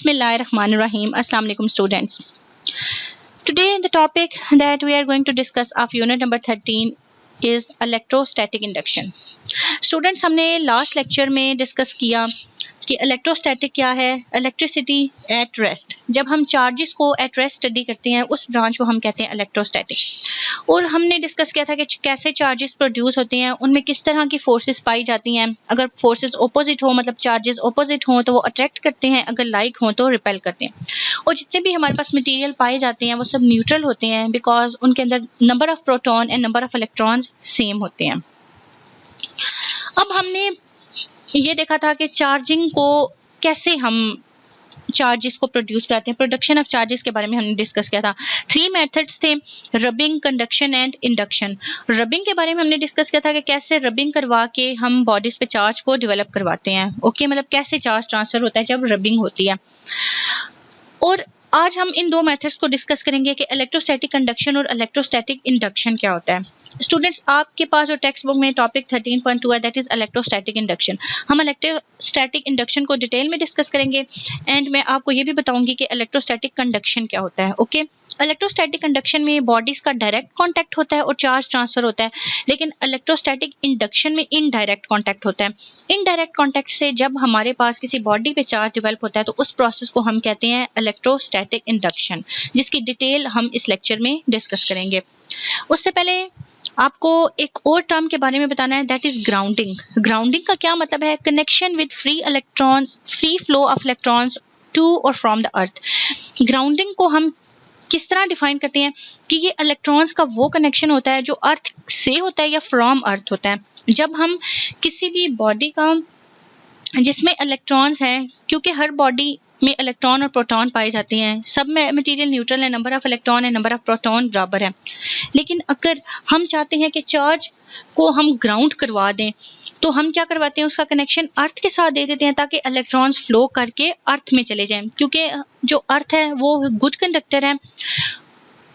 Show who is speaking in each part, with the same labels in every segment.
Speaker 1: Bismillahirrahmanirrahim. Assalamu alaikum students. Today the topic that we are going to discuss of unit number 13 is electrostatic induction. Students हमने last lecture में discuss किया कि electrostatic क्या है, electricity at rest. जब हम charges को at rest study करते हैं उस ब्रांच को हम कहते हैं इलेक्ट्रोस्टैटिक। और हमने डिस्कस किया था कि कैसे चार्जेस प्रोड्यूस होते हैं, उनमें किस तरह की फोर्सेस पाई जाती हैं। अगर फोर्सेस ऑपोजिट हो, मतलब चार्जेस ऑपोजिट हों तो वो अट्रैक्ट करते हैं, अगर लाइक हों तो रिपेल करते हैं। और जितने भी हमारे पास मटीरियल पाए जाते हैं वो सब न्यूट्रल होते हैं, बिकॉज उनके अंदर number of proton and number of electrons same होते हैं। अब हमने ये देखा था कि चार्जिंग को कैसे हम चार्जेस को प्रोड्यूस करते हैं, प्रोडक्शन ऑफ चार्जेस के बारे में हमने डिस्कस किया था। 3 मेथड्स थे, rubbing, conduction and induction. Rubbing के बारे में हमने डिस्कस किया था कि कैसे रबिंग करवा के हम बॉडीज पे चार्ज को डेवलप करवाते हैं। ओके, मतलब कैसे चार्ज ट्रांसफर होता है जब रबिंग होती है। और आज हम इन 2 मेथड्स को डिस्कस करेंगे कि इलेक्ट्रोस्टैटिक कंडक्शन और इलेक्ट्रोस्टैटिक इंडक्शन क्या होता है। स्टूडेंट्स, आपके पास जो टेक्स्ट बुक में टॉपिक 13.2 है, दैट इज इलेक्ट्रोस्टैटिक इंडक्शन। हम इलेक्ट्रोस्टैटिक इंडक्शन को डिटेल में डिस्कस करेंगे एंड मैं आपको ये भी बताऊंगी कि इलेक्ट्रोस्टैटिक कंडक्शन क्या होता है। ओके, इलेक्ट्रोस्टैटिक कंडक्शन में बॉडीज का डायरेक्ट कांटेक्ट होता है और चार्ज ट्रांसफर होता है, लेकिन इलेक्ट्रोस्टैटिक इंडक्शन में इनडायरेक्ट कांटेक्ट होता है। इनडायरेक्ट कांटेक्ट से जब हमारे पास किसी बॉडी पे चार्ज डेवलप होता है तो उस प्रोसेस को हम कहते हैं इलेक्ट्रोस्टैटिक इंडक्शन, जिसकी डिटेल हम इस लेक्चर में डिस्कस करेंगे। उससे पहले आपको एक और टर्म के बारे में बताना है, दैट इज ग्राउंडिंग। ग्राउंडिंग का क्या मतलब है? Connection with free flow of electrons to और फ्रॉम द अर्थ। ग्राउंडिंग को हम किस तरह डिफाइन करते हैं कि ये इलेक्ट्रॉन्स का वो कनेक्शन होता है जो अर्थ से होता है या फ्रॉम अर्थ होता है। जब हम किसी भी बॉडी का जिसमें इलेक्ट्रॉन्स हैं, क्योंकि हर बॉडी में इलेक्ट्रॉन और प्रोटॉन पाए जाते हैं, सब में मटेरियल न्यूट्रल है, number of electron and number of proton बराबर है। लेकिन अगर हम चाहते हैं कि चार्ज को हम ग्राउंड करवा दें तो हम क्या करवाते हैं, उसका कनेक्शन अर्थ के साथ दे देते हैं ताकि इलेक्ट्रॉन्स फ्लो करके अर्थ में चले जाएं, क्योंकि जो अर्थ है वो गुड कंडक्टर है,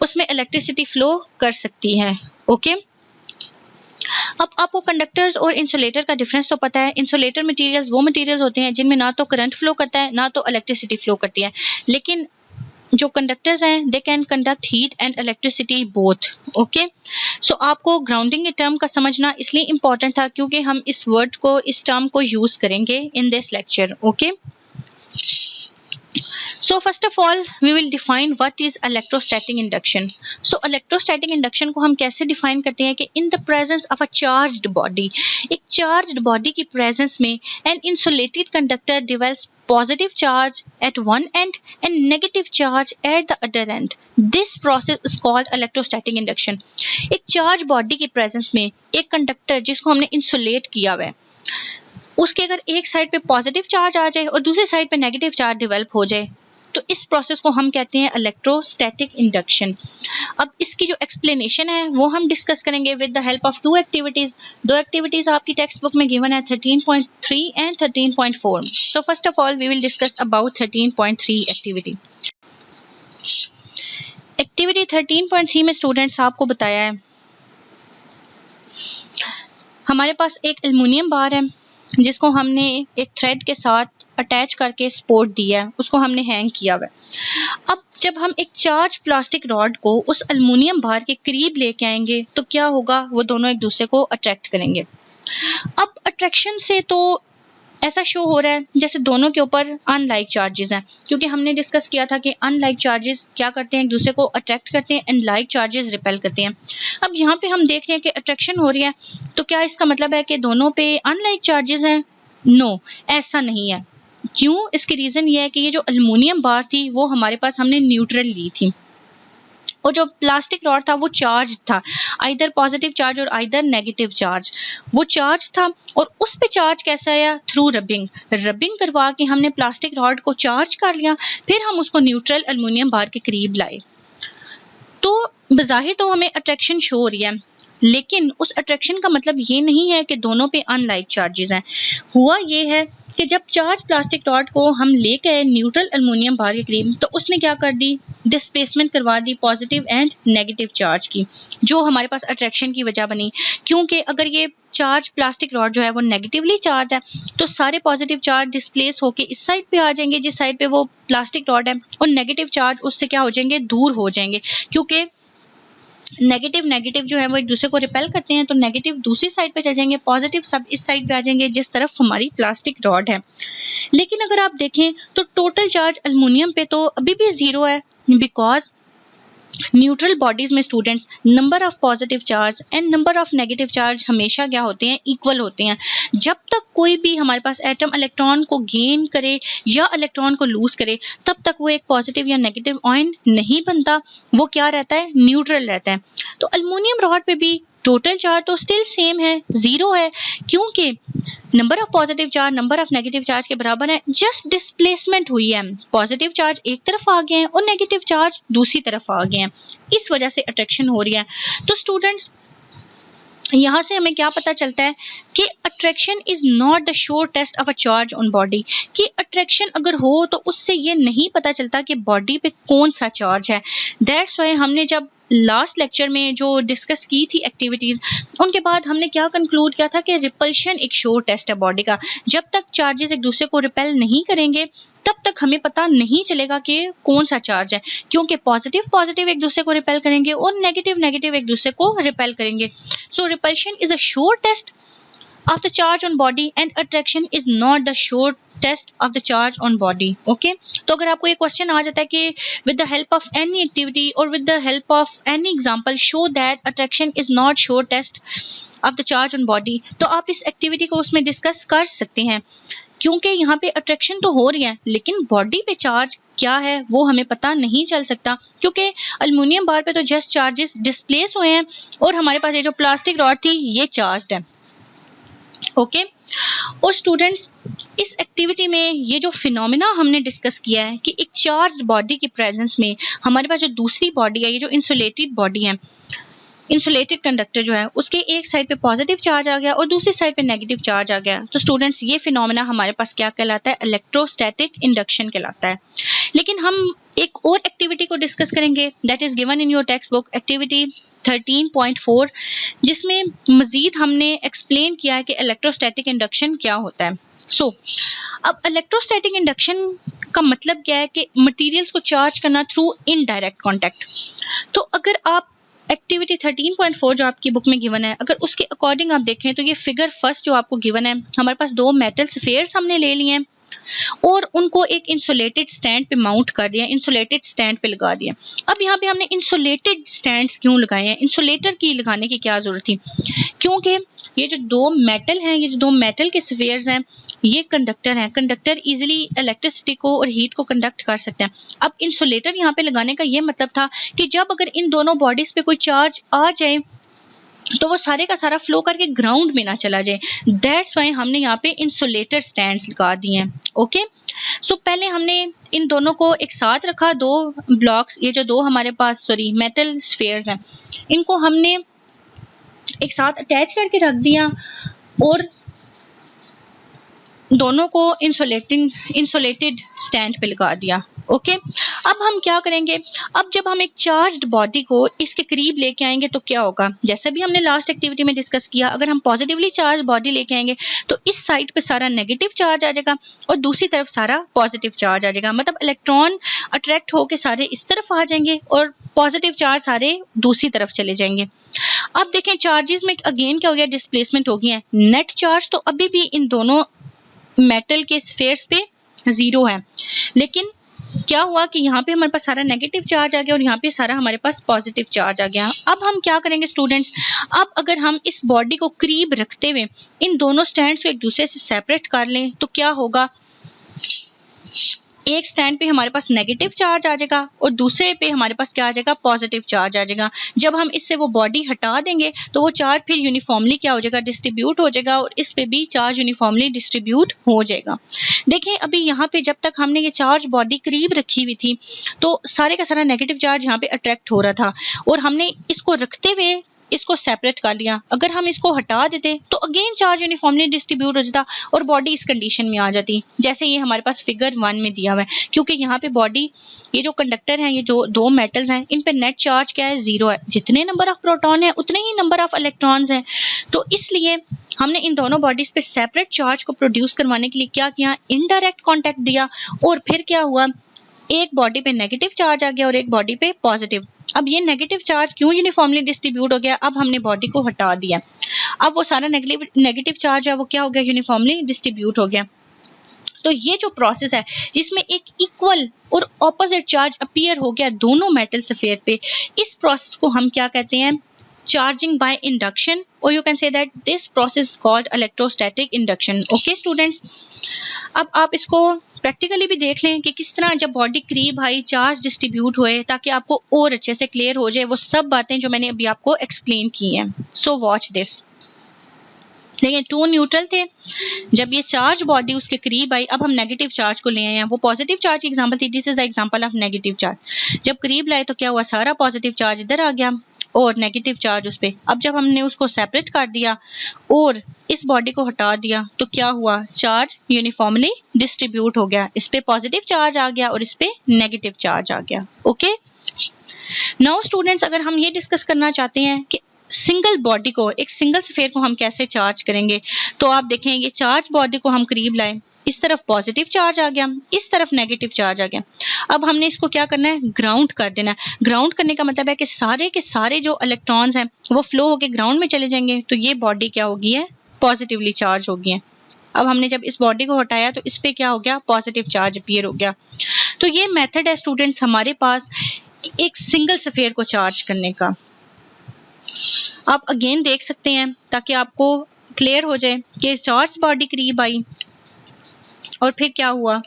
Speaker 1: उसमें इलेक्ट्रिसिटी फ्लो कर सकती है। ओके, अब आपको कंडक्टर्स और इंसुलेटर का डिफरेंस तो पता है। इंसुलेटर मटेरियल्स वो मटेरियल्स होते हैं जिनमें ना तो करंट फ्लो करता है ना तो इलेक्ट्रिसिटी फ्लो करती है, लेकिन जो कंडक्टर्स हैं they can conduct heat and electricity both. Okay, so आपको ग्राउंडिंग के टर्म का समझना इसलिए इम्पोर्टेंट था क्योंकि हम इस वर्ड को, इस टर्म को यूज करेंगे in this lecture. Okay, so first of all we will define what is electrostatic induction. So electrostatic induction को हम कैसे define करते हैं कि in the presence of a charged body, एक charged body की presence में an insulated conductor develops positive charge at one end and negative charge at the other end. This process is called electrostatic induction. एक charged body की presence में एक conductor जिसको हमने insulate किया हुआ है, उसके अगर एक साइड पे पॉजिटिव चार्ज आ जाए और दूसरी साइड पे नेगेटिव चार्ज डेवलप हो जाए तो इस प्रोसेस को हम कहते हैं इलेक्ट्रोस्टैटिक इंडक्शन। अब इसकी जो एक्सप्लेनेशन है वो हम डिस्कस करेंगे with the help of 2 activities. 2 activities आपकी टेक्स्ट बुक में गिवन है 13.3 and 13.4। So first of all we will discuss about 13.3 activity. Activity 13.3 में स्टूडेंट्स आपको बताया है हमारे पास एक एल्युमिनियम बार है जिसको हमने एक थ्रेड के साथ अटैच करके सपोर्ट दिया है, उसको हमने हैंग किया हुआ है। अब जब हम एक चार्ज प्लास्टिक रॉड को उस एल्युमिनियम बार के करीब लेके आएंगे तो क्या होगा, वो दोनों एक दूसरे को अट्रैक्ट करेंगे। अब अट्रैक्शन से तो ऐसा शो हो रहा है जैसे दोनों के ऊपर अनलाइक चार्जेस हैं, क्योंकि हमने डिस्कस किया था कि अनलाइक चार्जेस क्या करते हैं, एक दूसरे को अट्रैक्ट करते हैं एंड लाइक चार्जेस रिपेल करते हैं। अब यहाँ पे हम देख रहे हैं कि अट्रैक्शन हो रही है, तो क्या इसका मतलब है कि दोनों पे अनलाइक चार्जेस हैं? नो, ऐसा नहीं है। क्यों? इसकी रीजन ये है कि ये जो एल्युमिनियम बार थी वो हमारे पास हमने न्यूट्रल ली थी और जो प्लास्टिक रॉड था वो चार्ज था, आइदर पॉजिटिव चार्ज और आइदर नेगेटिव चार्ज। वो चार्ज था और उस पे चार्ज कैसा आया? Through rubbing. रबिंग करवा के हमने प्लास्टिक रॉड को चार्ज कर लिया, फिर हम उसको न्यूट्रल एल्युमिनियम बार के करीब लाए। तो बज़ाहिर तो हमें अट्रैक्शन शो हो रही है, लेकिन उस अट्रैक्शन का मतलब ये नहीं है कि दोनों पे अनलाइक चार्जेस हैं। हुआ ये है कि जब चार्ज प्लास्टिक रॉड को हम लेके आए न्यूट्रल एल्युमिनियम बार के करीब, तो उसने क्या कर दी, डिस्प्लेसमेंट करवा the positive and negative charge की, जो हमारे पास अट्रैक्शन की वजह बनी। क्योंकि अगर ये चार्ज प्लास्टिक रॉड जो है वो नेगेटिवली चार्ज है, तो सारे पॉजिटिव चार्ज डिस्प्लेस होके इस साइड पे आ जाएंगे जिस साइड पे वो प्लास्टिक रॉड है, और नेगेटिव चार्ज उससे क्या हो जाएंगे, दूर हो जाएंगे, क्योंकि नेगेटिव नेगेटिव जो है वो एक दूसरे को रिपेल करते हैं, तो नेगेटिव दूसरी साइड पे चल जाएंगे, पॉजिटिव सब इस साइड पे आ जाएंगे जिस तरफ हमारी प्लास्टिक रॉड है। लेकिन अगर आप देखें तो टोटल चार्ज अल्युमिनियम पे तो अभी भी 0 है, बिकॉज न्यूट्रल बॉडीज में students number of positive charge and number of negative charge हमेशा क्या होते हैं, इक्वल होते हैं। जब तक कोई भी हमारे पास एटम इलेक्ट्रॉन को गेन करे या इलेक्ट्रॉन को लूज करे, तब तक वो एक पॉजिटिव या नेगेटिव आयन नहीं बनता, वो क्या रहता है, न्यूट्रल रहता है। तो अल्युमिनियम रॉड पे भी टोटल चार्ज तो स्टिल सेम है, 0 है, क्योंकि number of positive charge number of negative charge के बराबर है, जस्ट डिस्प्लेसमेंट हुई है, पॉजिटिव चार्ज एक तरफ आ गए हैं और नेगेटिव चार्ज दूसरी तरफ आ गए हैं, इस वजह से अट्रैक्शन हो रही है। तो स्टूडेंट्स यहाँ से हमें क्या पता चलता है कि attraction is not the sure test of a charge on body, कि अट्रैक्शन अगर हो तो उससे ये नहीं पता चलता कि बॉडी पे कौन सा चार्ज है। दैट्स वाई हमने जब लास्ट लेक्चर में जो डिस्कस की थी एक्टिविटीज, उनके बाद हमने क्या कंक्लूड किया था कि रिपल्शन एक श्योर टेस्ट है बॉडी का। जब तक चार्जेस एक दूसरे को रिपेल नहीं करेंगे तब तक हमें पता नहीं चलेगा कि कौन सा चार्ज है, क्योंकि पॉजिटिव पॉजिटिव एक दूसरे को रिपेल करेंगे और नेगेटिव नेगेटिव एक दूसरे को रिपेल करेंगे। So repulsion is a sure test of the charge on body and attraction is not the sure test of the charge on body. Okay, तो अगर आपको ये क्वेश्चन आ जाता है कि with the help of any activity or with the help of any example show that attraction is not sure test of the charge on body, तो आप इस एक्टिविटी को उसमें डिस्कस कर सकते हैं, क्योंकि यहाँ पे अट्रैक्शन तो हो रही है लेकिन बॉडी पे चार्ज क्या है वो हमें पता नहीं चल सकता, क्योंकि अल्युमिनियम बार पे तो जस्ट चार्जेस डिस्प्लेस हुए हैं और हमारे पास ये जो प्लास्टिक रॉड थी ये चार्ज्ड है। ओके और स्टूडेंट्स इस एक्टिविटी में ये जो फिनोमिना हमने डिस्कस किया है कि एक चार्ज्ड बॉडी की प्रेजेंस में हमारे पास जो दूसरी बॉडी है, ये जो इंसुलेटेड बॉडी है, इंसुलेटेड कंडक्टर जो है उसके एक साइड पे पॉजिटिव चार्ज आ गया और दूसरी साइड पे नेगेटिव चार्ज आ गया, तो स्टूडेंट्स ये फिनोमिना हमारे पास क्या कहलाता है, इलेक्ट्रोस्टैटिक इंडक्शन कहलाता है। लेकिन हम एक और एक्टिविटी को डिस्कस करेंगे that is given in your text book activity 13.4, जिसमें मजीद हमने एक्सप्लेन किया है कि इलेक्ट्रोस्टैटिक इंडक्शन क्या होता है। सो अब इलेक्ट्रोस्टैटिक इंडक्शन का मतलब क्या है कि मटेरियल्स को चार्ज करना थ्रू इनडायरेक्ट कांटेक्ट। तो अगर आप एक्टिविटी 13.4 जो आपकी बुक में गिवन है, अगर उसके अकॉर्डिंग आप देखें तो ये फिगर फर्स्ट जो आपको गिवन है, हमारे पास 2 मेटल स्फीयर्स हमने ले लिए हैं और उनको एक इंसुलेटेड स्टैंड पे माउंट कर दिया, इंसुलेटेड स्टैंड पे लगा दिया। अब यहाँ पे हमने इंसुलेटेड स्टैंड्स क्यों लगाए हैं, इंसुलेटर की लगाने की क्या जरूरत थी, क्योंकि ये जो 2 मेटल हैं, ये जो 2 मेटल के स्फीयर्स हैं, ये कंडक्टर हैं, कंडक्टर इजीली इलेक्ट्रिसिटी को और हीट को कंडक्ट कर सकते हैं। अब इंसुलेटर यहाँ पे लगाने का ये मतलब था कि जब अगर इन दोनों बॉडीज पे कोई चार्ज आ जाए तो वो सारे का सारा फ्लो करके ग्राउंड में ना चला जाए, दैट्स वाई हमने यहाँ पे इंसुलेटर स्टैंड्स लगा दिए हैं। ओके सो पहले हमने इन दोनों को एक साथ रखा, 2 ब्लॉक्स, ये जो 2 हमारे पास मेटल स्फीयर्स हैं, इनको हमने एक साथ अटैच करके रख दिया और दोनों को इंसुलेटेड स्टैंड पे लगा दिया। ओके अब हम क्या करेंगे, अब जब हम एक चार्ज्ड बॉडी को इसके करीब लेके आएंगे तो क्या होगा, जैसे भी हमने लास्ट एक्टिविटी में डिस्कस किया, अगर हम पॉजिटिवली चार्ज बॉडी लेके आएंगे तो इस साइड पे सारा नेगेटिव चार्ज आ जाएगा और दूसरी तरफ सारा पॉजिटिव चार्ज आ जाएगा, मतलब इलेक्ट्रॉन अट्रैक्ट होके सारे इस तरफ आ जाएंगे और पॉजिटिव चार्ज सारे दूसरी तरफ चले जाएंगे। अब देखें चार्जेस में अगेन क्या हो गया, डिस्प्लेसमेंट हो गई है, नेट चार्ज तो अभी भी इन दोनों मेटल के स्फीयर्स पे 0 है, लेकिन क्या हुआ कि यहाँ पे हमारे पास सारा नेगेटिव चार्ज आ गया और यहाँ पे सारा हमारे पास पॉजिटिव चार्ज आ गया। अब हम क्या करेंगे स्टूडेंट्स, अब अगर हम इस बॉडी को करीब रखते हुए इन दोनों स्टैंड्स को एक दूसरे से सेपरेट कर लें तो क्या होगा, एक स्टैंड पे हमारे पास नेगेटिव चार्ज आ जाएगा और दूसरे पे हमारे पास क्या आ जाएगा, पॉजिटिव चार्ज आ जाएगा। जब हम इससे वो बॉडी हटा देंगे तो वो चार्ज फिर यूनिफॉर्मली क्या हो जाएगा, डिस्ट्रीब्यूट हो जाएगा और इस पे भी चार्ज यूनिफॉर्मली डिस्ट्रीब्यूट हो जाएगा। देखिए अभी यहाँ पे जब तक हमने ये चार्ज बॉडी करीब रखी हुई थी तो सारे का सारा नेगेटिव चार्ज यहाँ पे अट्रैक्ट हो रहा था और हमने इसको रखते हुए इसको सेपरेट कर लिया, अगर हम इसको हटा देते तो अगेन चार्ज यूनिफॉर्मली डिस्ट्रीब्यूट हो जाता और बॉडी इस कंडीशन में आ जाती जैसे ये हमारे पास फिगर 1 में दिया हुआ है। क्योंकि यहाँ पे बॉडी, ये जो कंडक्टर हैं, ये जो दो मेटल्स हैं, इन पे नेट चार्ज क्या है, 0 है। जितने नंबर ऑफ प्रोटॉन है उतने ही नंबर ऑफ इलेक्ट्रॉन्स हैं। तो इसलिए हमने इन दोनों बॉडीज पे सेपरेट चार्ज को प्रोड्यूस करवाने के लिए क्या किया, इनडायरेक्ट कॉन्टैक्ट दिया। और फिर क्या हुआ, एक बॉडी पे नेगेटिव चार्ज आ गया और एक बॉडी पे पॉजिटिव। अब ये नेगेटिव चार्ज क्यों यूनिफॉर्मली डिस्ट्रीब्यूट हो गया, अब हमने बॉडी को हटा दिया, अब वो सारा नेगेटिव चार्ज है वो क्या हो गया, यूनिफॉर्मली डिस्ट्रीब्यूट हो गया। तो ये जो प्रोसेस है जिसमें एक इक्वल और ऑपोजिट चार्ज अपीयर हो गया दोनों मेटल सफेयर पे, इस प्रोसेस को हम क्या कहते हैं, चार्जिंग बाय इंडक्शन, और you can say that this process called electrostatic induction. Okay students, अब आप इसको प्रैक्टिकली भी देख लें कि किस तरह जब बॉडी करीब आई चार्ज डिस्ट्रीब्यूट हुए, ताकि आपको और अच्छे से क्लियर हो जाए वो सब बातें जो मैंने अभी आपको एक्सप्लेन की हैं। So watch this. देखिए, टू न्यूट्रल थे, जब ये चार्ज बॉडी उसके करीब आई, अब हम नेगेटिव चार्ज को ले आए हैं। वो पॉजिटिव चार्ज की एग्जांपल थी, this is the example of negative charge. जब करीब लाए तो क्या हुआ, सारा पॉजिटिव चार्ज इधर आ गया और नेगेटिव चार्ज उस पे। अब जब हमने उसको सेपरेट कर दिया और इस बॉडी को हटा दिया तो क्या हुआ, चार्ज यूनिफॉर्मली डिस्ट्रीब्यूट हो गया। इस पे पॉजिटिव चार्ज आ गया और इस पे नेगेटिव चार्ज आ गया। ओके, नाउ स्टूडेंट्स, अगर हम ये डिस्कस करना चाहते हैं कि सिंगल बॉडी को, एक सिंगल स्फीयर को हम कैसे चार्ज करेंगे, तो आप देखें ये चार्ज बॉडी को हम करीब लाए, इस तरफ पॉजिटिव चार्ज आ गया, इस तरफ नेगेटिव चार्ज आ गया। अब हमने इसको क्या करना है, ग्राउंड कर देना है। ग्राउंड करने का मतलब है कि सारे के सारे जो इलेक्ट्रॉन्स हैं वो फ्लो होके ग्राउंड में चले जाएंगे, तो ये बॉडी क्या होगी है, पॉजिटिवली चार्ज होगी है। अब हमने जब इस बॉडी को हटाया तो इस पे क्या हो गया, पॉजिटिव चार्ज अपीयर हो गया। तो ये मेथड है स्टूडेंट्स हमारे पास एक सिंगल स्फीयर को चार्ज करने का। आप अगेन देख सकते हैं ताकि आपको क्लियर हो जाए कि चार्ज बॉडी करीब आई और फिर क्या हुआ,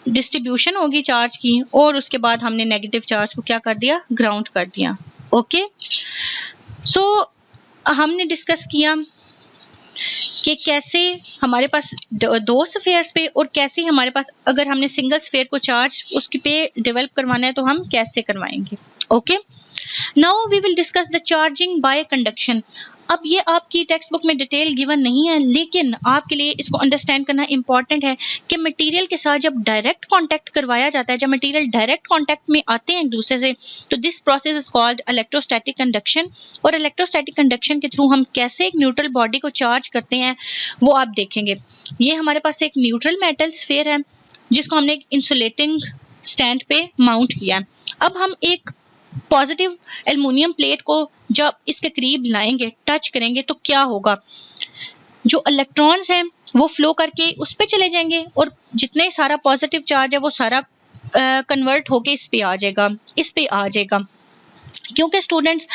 Speaker 1: डिस्ट्रीब्यूशन होगी चार्ज की, और उसके बाद हमने नेगेटिव चार्ज को क्या कर दिया, ग्राउंड कर दिया। ओके, सो हमने डिस्कस किया कि कैसे हमारे पास दो स्फीयर्स पे और कैसे हमारे पास अगर हमने सिंगल स्फीयर को चार्ज उसके पे डेवलप करवाना है तो हम कैसे करवाएंगे। Okay, now we will discuss the charging by conduction. अब ये आपकी टेक्स्ट बुक में डिटेल गिवन नहीं है, लेकिन आपके लिए इसको अंडरस्टैंड करना इंपॉर्टेंट है कि मटेरियल के साथ जब डायरेक्ट कांटेक्ट करवाया जाता है, जब मटेरियल डायरेक्ट कांटेक्ट में आते हैं एक दूसरे से, तो this process is called electrostatic conduction. और इलेक्ट्रोस्टैटिक कंडक्शन के थ्रू हम कैसे एक न्यूट्रल बॉडी को चार्ज करते हैं वो आप देखेंगे। ये हमारे पास एक न्यूट्रल मेटल स्फीयर है जिसको हमने एक इंसुलेटिंग स्टैंड पे माउंट किया है। अब हम एक पॉजिटिव एल्युमिनियम प्लेट को जब इसके करीब लाएंगे, टच करेंगे, तो क्या होगा, जो इलेक्ट्रॉन्स हैं वो फ्लो करके उस पे चले जाएंगे और जितने सारा पॉजिटिव चार्ज है वो सारा कन्वर्ट होके इस पे आ जाएगा, इस पे आ जाएगा। क्योंकि स्टूडेंट्स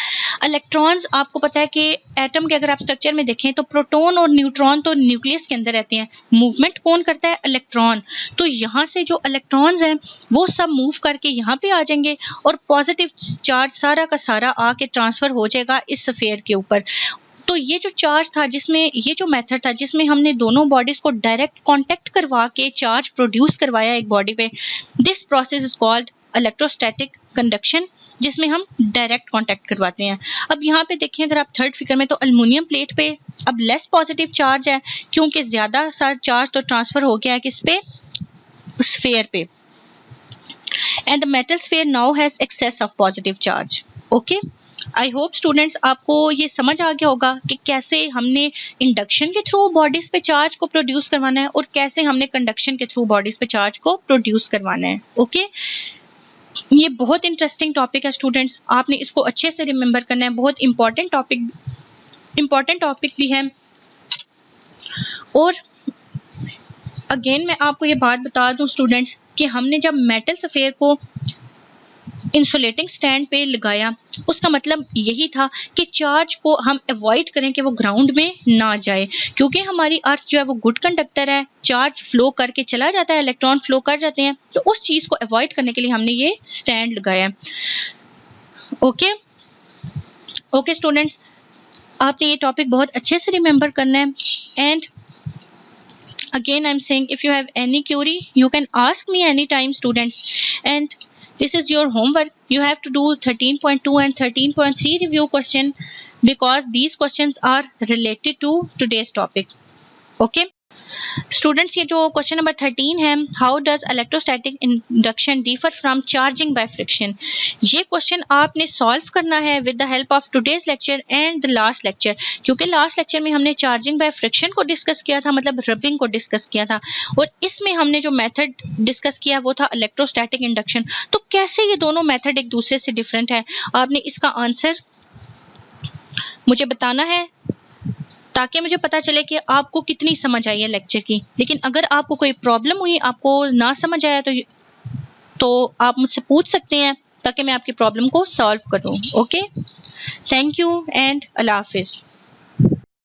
Speaker 1: इलेक्ट्रॉन्स, आपको पता है कि एटम के अगर आप स्ट्रक्चर में देखें तो प्रोटॉन और न्यूट्रॉन तो न्यूक्लियस के अंदर रहते हैं, मूवमेंट कौन करता है, इलेक्ट्रॉन। तो यहाँ से जो इलेक्ट्रॉन्स हैं वो सब मूव करके यहाँ पे आ जाएंगे और पॉजिटिव चार्ज सारा का सारा आके ट्रांसफर हो जाएगा इस स्फीयर के ऊपर। तो ये जो चार्ज था, जिसमें ये जो मेथड था जिसमें हमने दोनों बॉडीज को डायरेक्ट कांटेक्ट करवा के चार्ज प्रोड्यूस करवाया एक बॉडी पे, this process is called electrostatic conduction, जिसमें हम डायरेक्ट कांटेक्ट करवाते हैं। अब यहाँ पे देखें, अगर आप थर्ड फिगर में, तो एल्युमिनियम प्लेट पे अब लेस पॉजिटिव चार्ज है क्योंकि ज्यादा सा चार्ज तो ट्रांसफर हो गया है किस पे, स्फीयर पे, and the metal sphere now has excess of positive charge. Okay, I hope students आपको ये समझ आ गया होगा कि कैसे हमने इंडक्शन के थ्रू बॉडीज पे चार्ज को प्रोड्यूस करवाना है और कैसे हमने कंडक्शन के थ्रू बॉडीज पे चार्ज को प्रोड्यूस करवाना है। ओके, ये बहुत इंटरेस्टिंग टॉपिक है स्टूडेंट्स, आपने इसको अच्छे से रिमेंबर करना है, बहुत इंपॉर्टेंट टॉपिक भी है। और अगेन मैं आपको ये बात बता दूं स्टूडेंट्स कि हमने जब मेटल स्फीयर को इंसुलेटिंग स्टैंड पे लगाया, उसका मतलब यही था कि चार्ज को हम अवॉइड करें कि वो ग्राउंड में ना जाए, क्योंकि हमारी अर्थ जो है वो गुड कंडक्टर है, चार्ज फ्लो करके चला जाता है, इलेक्ट्रॉन फ्लो कर जाते हैं, तो उस चीज को अवॉइड करने के लिए हमने ये स्टैंड लगाया। ओके ओके स्टूडेंट्स, आपने ये टॉपिक बहुत अच्छे से रिमेंबर करना है। And again I'm saying, if you have any query you can ask me anytime students, and this is your homework you have to do 13.2 and 13.3 review question because these questions are related to today's topic. Okay. Students, ये जो question number 13 है, how does electrostatic induction differ from charging by friction, ये question आपने solve करना है with the help of today's lecture and the last lecture, क्योंकि last lecture में हमने चार्जिंग बाय फ्रिक्शन को डिस्कस किया था, मतलब रबिंग को डिस्कस किया था, और इसमें हमने जो मेथड डिस्कस किया वो था इलेक्ट्रोस्टैटिक इंडक्शन। तो कैसे ये दोनों मेथड एक दूसरे से डिफरेंट है, आपने इसका आंसर मुझे बताना है ताकि मुझे पता चले कि आपको कितनी समझ आई है लेक्चर की। लेकिन अगर आपको कोई प्रॉब्लम हुई, आपको ना समझ आया, तो आप मुझसे पूछ सकते हैं ताकि मैं आपकी प्रॉब्लम को सॉल्व कर दूं। Okay, thank you and Allah Hafiz.